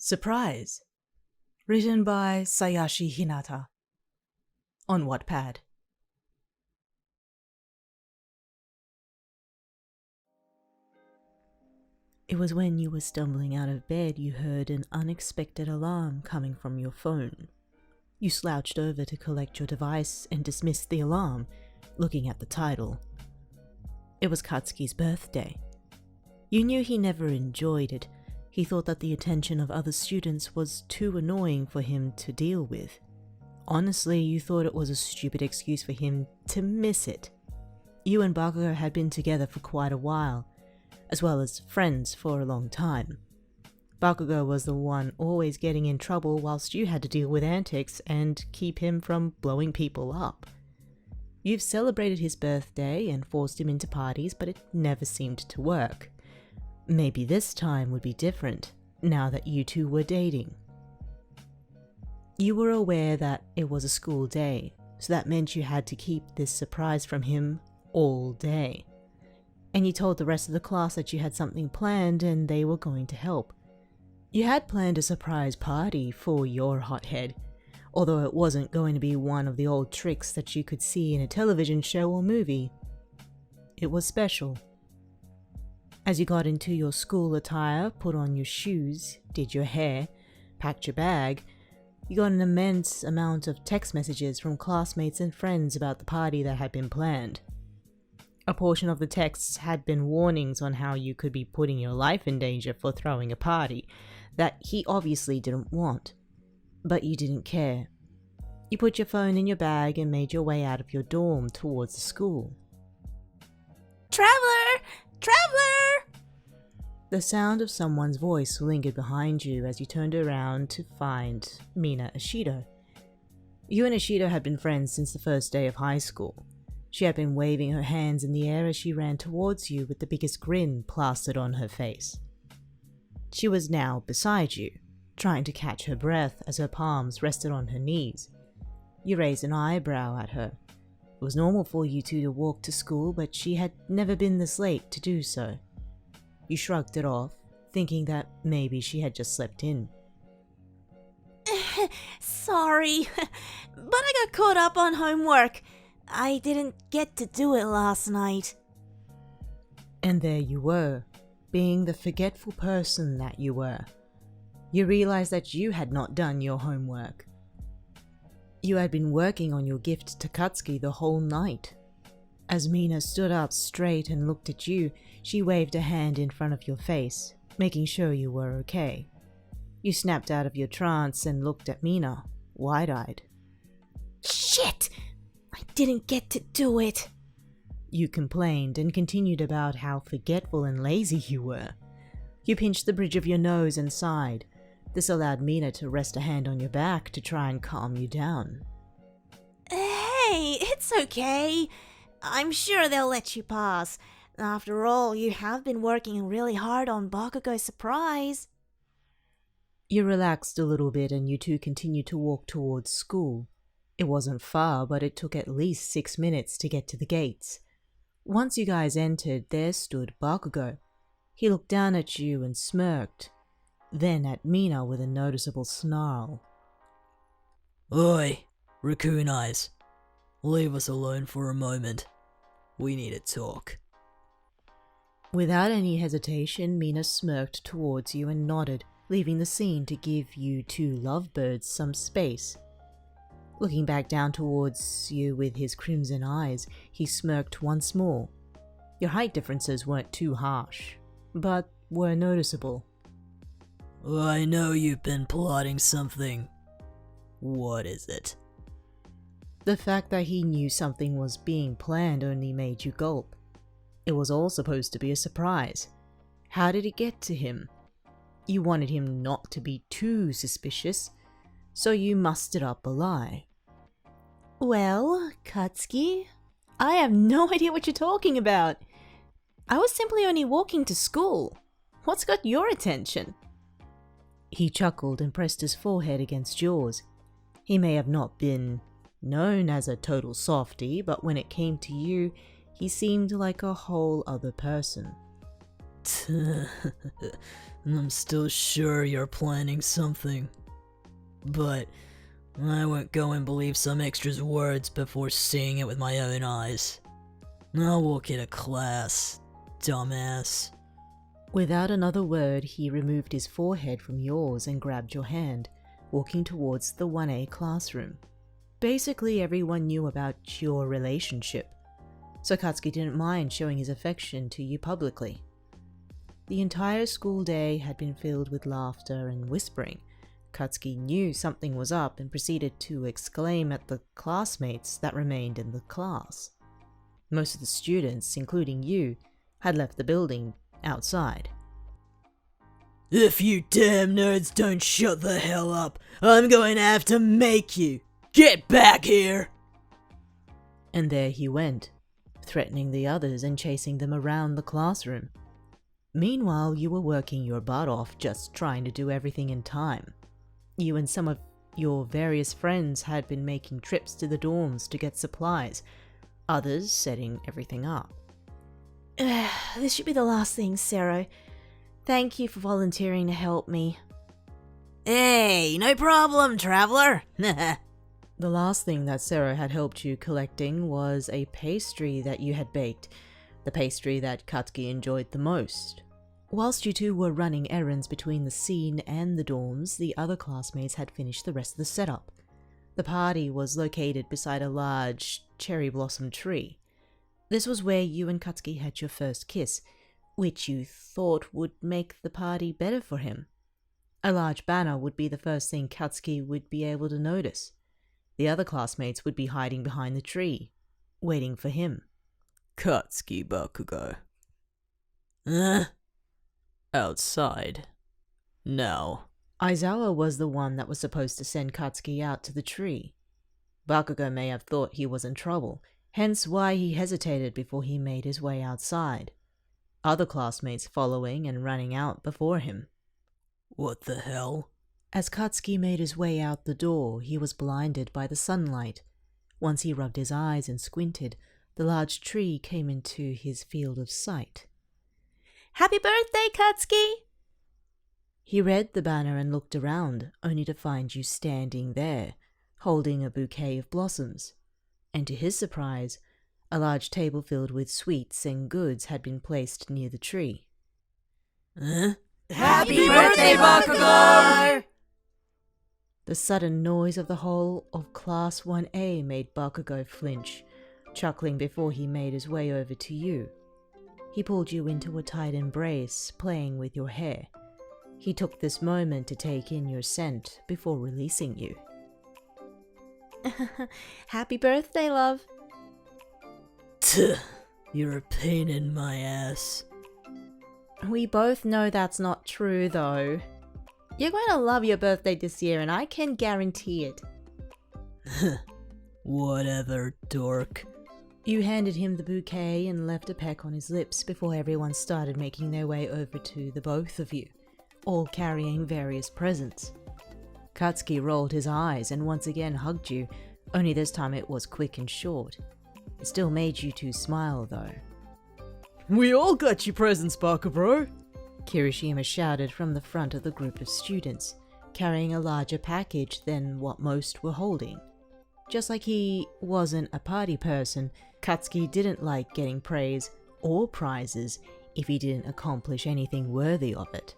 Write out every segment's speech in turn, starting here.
Surprise. Written by SayashiHinata. On Wattpad. It was when you were stumbling out of bed you heard an unexpected alarm coming from your phone. You slouched over to collect your device and dismissed the alarm, looking at the title. It was Katsuki's birthday. You knew he never enjoyed it. He thought that the attention of other students was too annoying for him to deal with. Honestly, you thought it was a stupid excuse for him to miss it. You and Bakugou had been together for quite a while, as well as friends for a long time. Bakugou was the one always getting in trouble whilst you had to deal with antics and keep him from blowing people up. You've celebrated his birthday and forced him into parties, but it never seemed to work. Maybe this time would be different, now that you two were dating. You were aware that it was a school day, so that meant you had to keep this surprise from him all day. And you told the rest of the class that you had something planned and they were going to help. You had planned a surprise party for your hothead, although it wasn't going to be one of the old tricks that you could see in a television show or movie. It was special. As you got into your school attire, put on your shoes, did your hair, packed your bag, you got an immense amount of text messages from classmates and friends about the party that had been planned. A portion of the texts had been warnings on how you could be putting your life in danger for throwing a party that he obviously didn't want. But you didn't care. You put your phone in your bag and made your way out of your dorm towards the school. Traveler! Traveler! The sound of someone's voice lingered behind you as you turned around to find Mina Ashido. You and Ashido had been friends since the first day of high school. She had been waving her hands in the air as she ran towards you with the biggest grin plastered on her face. She was now beside you, trying to catch her breath as her palms rested on her knees. You raised an eyebrow at her. It was normal for you two to walk to school, but she had never been this late to do so. You shrugged it off, thinking that maybe she had just slept in. Sorry, but I got caught up on homework. I didn't get to do it last night. And there you were, being the forgetful person that you were. You realized that you had not done your homework. You had been working on your gift to Katsuki the whole night. As Mina stood up straight and looked at you, she waved a hand in front of your face, making sure you were okay. You snapped out of your trance and looked at Mina, wide-eyed. Shit! I didn't get to do it. You complained and continued about how forgetful and lazy you were. You pinched the bridge of your nose and sighed. This allowed Mina to rest a hand on your back to try and calm you down. Hey, it's okay. I'm sure they'll let you pass. After all, you have been working really hard on Bakugou's surprise. You relaxed a little bit and you two continued to walk towards school. It wasn't far, but it took at least 6 minutes to get to the gates. Once you guys entered, there stood Bakugou. He looked down at you and smirked, then at Mina with a noticeable snarl. Oi, raccoon eyes. Leave us alone for a moment. We need to talk. Without any hesitation, Mina smirked towards you and nodded, leaving the scene to give you two lovebirds some space. Looking back down towards you with his crimson eyes, he smirked once more. Your height differences weren't too harsh, but were noticeable. I know you've been plotting something. What is it? The fact that he knew something was being planned only made you gulp. It was all supposed to be a surprise. How did it get to him? You wanted him not to be too suspicious, so you mustered up a lie. Well, Katsuki, I have no idea what you're talking about. I was simply only walking to school. What's got your attention? He chuckled and pressed his forehead against yours. He may have not been known as a total softie, but when it came to you, he seemed like a whole other person. I'm still sure you're planning something. But I won't go and believe some extra's words before seeing it with my own eyes. I'll walk you to class, dumbass. Without another word, he removed his forehead from yours and grabbed your hand, walking towards the 1A classroom. Basically, everyone knew about your relationship, so Katsuki didn't mind showing his affection to you publicly. The entire school day had been filled with laughter and whispering. Katsuki knew something was up and proceeded to exclaim at the classmates that remained in the class. Most of the students, including you, had left the building outside. If you damn nerds don't shut the hell up, I'm going to have to make you! Get back here! And there he went, threatening the others and chasing them around the classroom. Meanwhile, you were working your butt off just trying to do everything in time. You and some of your various friends had been making trips to the dorms to get supplies, others setting everything up. This should be the last thing, Sero. Thank you for volunteering to help me. Hey, no problem, traveler! The last thing that Sarah had helped you collecting was a pastry that you had baked, the pastry that Katsuki enjoyed the most. Whilst you two were running errands between the scene and the dorms, the other classmates had finished the rest of the setup. The party was located beside a large cherry blossom tree. This was where you and Katsuki had your first kiss, which you thought would make the party better for him. A large banner would be the first thing Katsuki would be able to notice. The other classmates would be hiding behind the tree, waiting for him. Katsuki Bakugou. Outside. Now. Aizawa was the one that was supposed to send Katsuki out to the tree. Bakugou may have thought he was in trouble, hence why he hesitated before he made his way outside. Other classmates following and running out before him. What the hell? As Katsuki made his way out the door, he was blinded by the sunlight. Once he rubbed his eyes and squinted, the large tree came into his field of sight. Happy birthday, Katsuki! He read the banner and looked around, only to find you standing there, holding a bouquet of blossoms. And to his surprise, a large table filled with sweets and goods had been placed near the tree. Happy birthday, Bakugou! The sudden noise of the whole of Class 1A made Bakugou flinch, chuckling before he made his way over to you. He pulled you into a tight embrace, playing with your hair. He took this moment to take in your scent before releasing you. Happy birthday, love. You're a pain in my ass. We both know that's not true, though. You're going to love your birthday this year, and I can guarantee it. Whatever, dork. You handed him the bouquet and left a peck on his lips before everyone started making their way over to the both of you, all carrying various presents. Katsuki rolled his eyes and once again hugged you, only this time it was quick and short. It still made you two smile, though. We all got you presents, Barker bro! Kirishima shouted from the front of the group of students, carrying a larger package than what most were holding. Just like he wasn't a party person, Katsuki didn't like getting praise or prizes if he didn't accomplish anything worthy of it.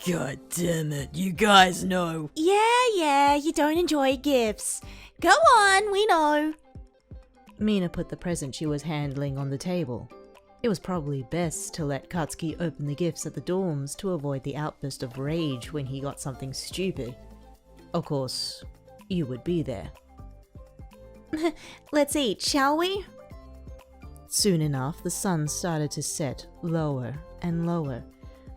God damn it, you guys know. Yeah, you don't enjoy gifts. Go on, we know. Mina put the present she was handling on the table. It was probably best to let Katsuki open the gifts at the dorms to avoid the outburst of rage when he got something stupid. Of course, you would be there. Let's eat, shall we? Soon enough, the sun started to set lower and lower,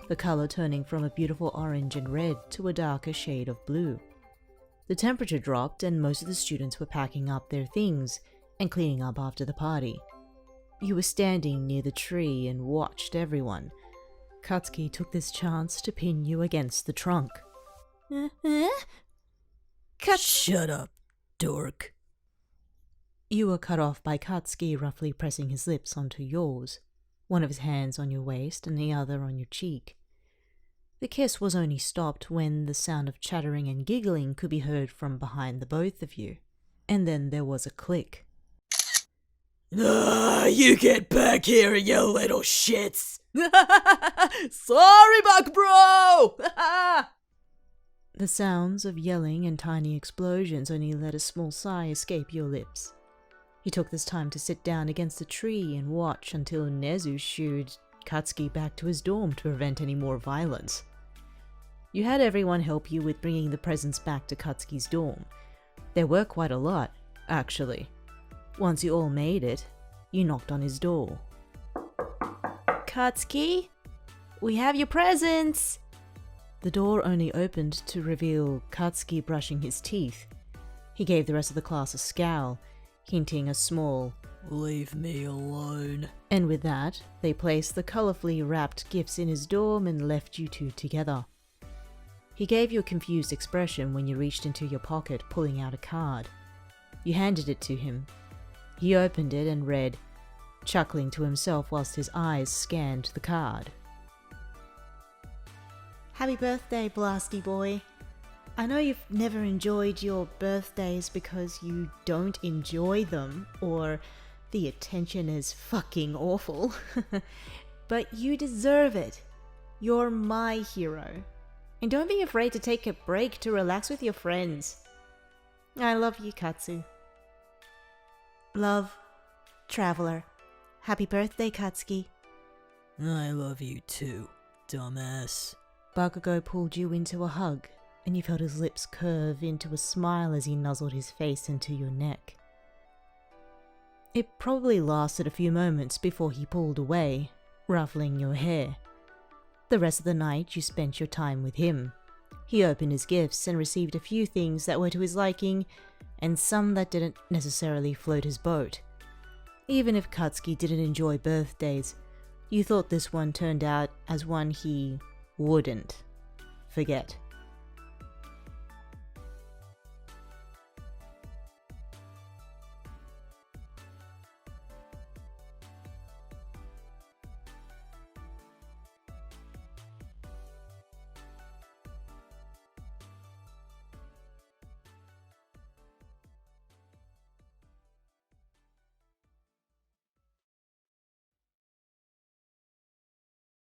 the color turning from a beautiful orange and red to a darker shade of blue. The temperature dropped and most of the students were packing up their things and cleaning up after the party. You were standing near the tree and watched everyone. Katsuki took this chance to pin you against the trunk. Shut up, dork. You were cut off by Katsuki roughly pressing his lips onto yours. one of his hands on your waist and the other on your cheek. The kiss was only stopped when the sound of chattering and giggling could be heard from behind the both of you. And then there was a click. You get back here, you little shits! Sorry, Buck Bro! The sounds of yelling and tiny explosions only let a small sigh escape your lips. You took this time to sit down against a tree and watch until Nezu shooed Katsuki back to his dorm to prevent any more violence. You had everyone help you with bringing the presents back to Katsuki's dorm. There were quite a lot, actually. Once you all made it, you knocked on his door. Katsuki, we have your presents! The door only opened to reveal Katsuki brushing his teeth. He gave the rest of the class a scowl, hinting a small, "Leave me alone." And with that, they placed the colourfully wrapped gifts in his dorm and left you two together. He gave you a confused expression when you reached into your pocket, pulling out a card. You handed it to him. He opened it and read, chuckling to himself whilst his eyes scanned the card. Happy birthday, Blasty Boy. I know you've never enjoyed your birthdays because you don't enjoy them, or the attention is fucking awful. But you deserve it. You're my hero. And don't be afraid to take a break to relax with your friends. I love you, Katsu. Love, Traveler. Happy birthday, Katsuki. I love you too, dumbass. Bakugou pulled you into a hug, and you felt his lips curve into a smile as he nuzzled his face into your neck. It probably lasted a few moments before he pulled away, ruffling your hair. The rest of the night you spent your time with him. He opened his gifts and received a few things that were to his liking, and some that didn't necessarily float his boat. Even if Katsuki didn't enjoy birthdays, you thought this one turned out as one he wouldn't forget.